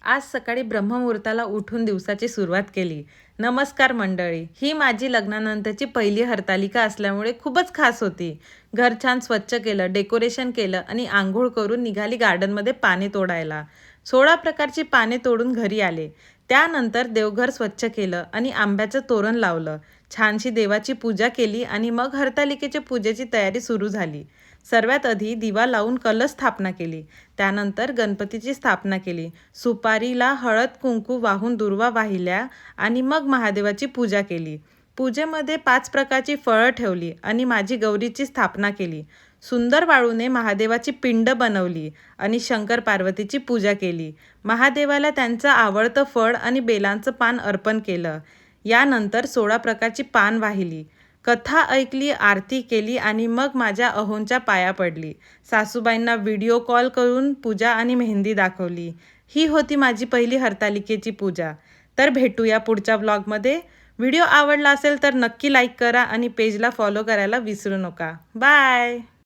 आज सकाळी ब्रह्ममुहूर्ताला उठून दिवसाची सुरुवात केली. नमस्कार मंडळी, ही माझी लग्नानंतरची पहिली हरतालिका असल्यामुळे खूपच खास होती. घर छान स्वच्छ केलं, डेकोरेशन केलं आणि आंघोळ करून निघाली गार्डनमध्ये पाने तोडायला. 16 प्रकारची पाने तोडून घरी आले. त्यानंतर देवघर स्वच्छ केलं आणि आंब्याचं तोरण लावलं. छानशी देवाची पूजा केली आणि मग हरतालिकेच्या पूजेची तयारी सुरू झाली. सर्वात आधी दिवा लावून कलश स्थापना केली. त्यानंतर गणपतीची स्थापना केली. सुपारीला हळद कुंकू वाहून दुर्वा वाहिल्या आणि मग महादेवाची पूजा केली. पूजेमध्ये 5 प्रकारची फळं ठेवली आणि माझी गौरीची स्थापना केली. सुंदर वाळूने महादेवाची पिंड बनवली आणि शंकर पार्वतीची पूजा केली. महादेवाला त्यांचं आवडतं फळ आणि बेलांचं पान अर्पण केलं. यानंतर 16 प्रकारची पान वाहिली. कथा ऐकली, आरती केली आणि मग माझ्या अहोंच्या पाया पडली. सासूबाईंना व्हिडिओ कॉल करून पूजा आणि मेहंदी दाखवली. ही होती माझी पहिली हरतालिकेची पूजा. तर भेटूया पुढच्या व्लॉगमध्ये. व्हिडिओ आवडला असेल तर नक्की लाईक करा आणि पेजला फॉलो करायला विसरू नका. बाय.